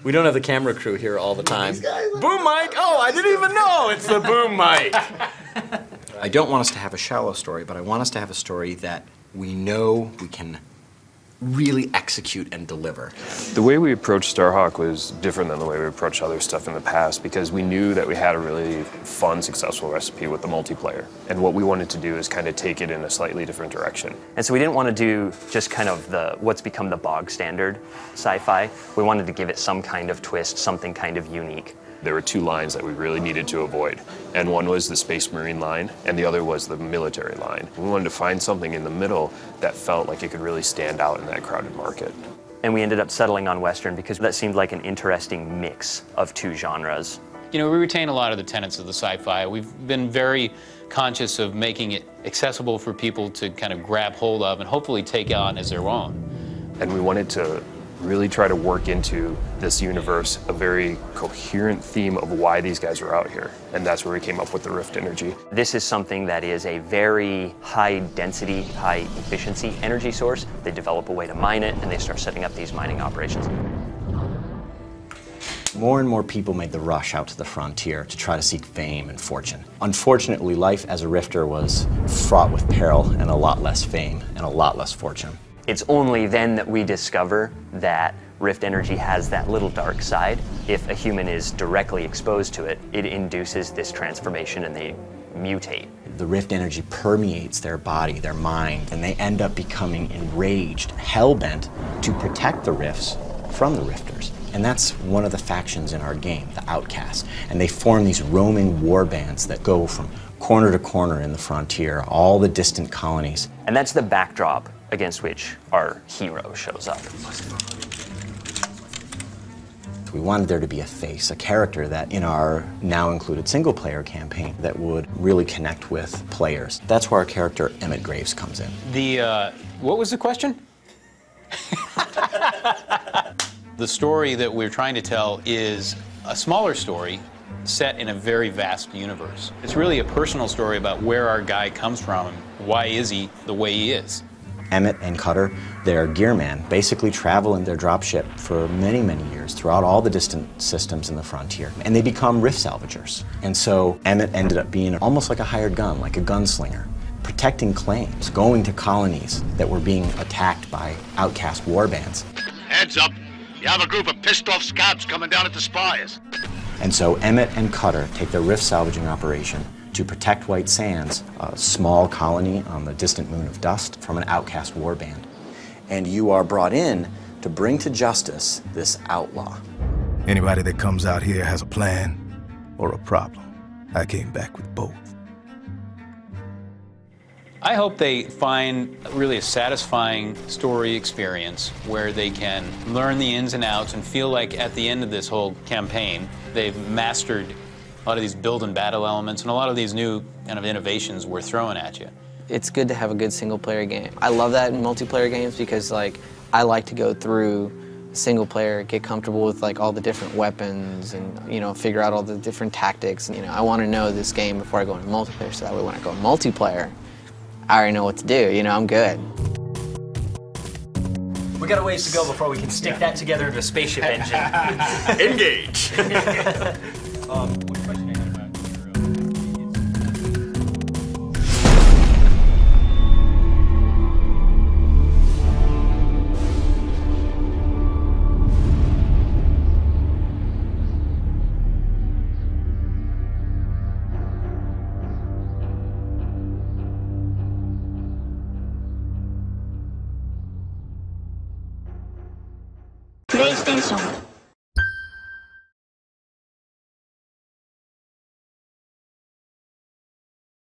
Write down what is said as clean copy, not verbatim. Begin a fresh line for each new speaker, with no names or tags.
We don't have the camera crew here all the time. Boom mic! Oh, I didn't even know it's the boom mic! I don't want us to have a shallow story, but I want us to have a story that we know we can really execute and deliver.
The way we approached Starhawk was different than the way we approached other stuff in the past because we knew that we had a really fun, successful recipe with the multiplayer. And what we wanted to do is kind of take it in a slightly different direction.
And so we didn't want to do just kind of what's become the bog standard sci-fi. We wanted to give it some kind of twist, something kind of unique.
There were two lines that we really needed to avoid. And one was the Space Marine line, and the other was the military line. We wanted to find something in the middle that felt like it could really stand out in that crowded market.
And we ended up settling on Western because that seemed like an interesting mix of two genres.
You know, we retain a lot of the tenets of the sci-fi. We've been very conscious of making it accessible for people to kind of grab hold of and hopefully take on as their own.
And we wanted to really try to work into this universe a very coherent theme of why these guys are out here. And that's where we came up with the Rift energy.
This is something that is a very high density, high efficiency energy source. They develop a way to mine it and they start setting up these mining operations.
More and more people made the rush out to the frontier to try to seek fame and fortune. Unfortunately, life as a rifter was fraught with peril and a lot less fame and a lot less fortune.
It's only then that we discover that Rift energy has that little dark side. If a human is directly exposed to it, it induces this transformation and they mutate.
The Rift energy permeates their body, their mind, and they end up becoming enraged, hell-bent to protect the Rifts from the Rifters. And that's one of the factions in our game, the Outcasts. And they form these roaming war bands that go from corner to corner in the frontier, all the distant colonies.
And that's the backdrop against which our hero shows up.
We wanted there to be a face, a character that in our now included single player campaign that would really connect with players. That's where our character Emmett Graves comes in.
What was the question? The story that we're trying to tell is a smaller story set in a very vast universe. It's really a personal story about where our guy comes from and why is he the way he is.
Emmett and Cutter, their gearman, basically travel in their dropship for many, many years throughout all the distant systems in the frontier. And they become rift salvagers. And so Emmett ended up being almost like a hired gun, like a gunslinger, protecting claims, going to colonies that were being attacked by outcast warbands.
Heads up. You have a group of pissed-off scabs coming down at the spies.
And so Emmett and Cutter take their rift salvaging operation to protect White Sands, a small colony on the distant moon of Dust, from an outcast warband. And you are brought in to bring to justice this outlaw.
Anybody that comes out here has a plan or a problem. I came back with both.
I hope they find really a satisfying story experience where they can learn the ins and outs and feel like at the end of this whole campaign, they've mastered a lot of these build and battle elements and a lot of these new kind of innovations we're throwing at you.
It's good to have a good single player game. I love that in multiplayer games because I like to go through single player, get comfortable with all the different weapons and figure out all the different tactics. And, I want to know this game before I go into multiplayer so that way when I go multiplayer, I already know what to do, I'm good.
We got a ways to go before we can stick that together into a spaceship engine.
Engage!
PlayStation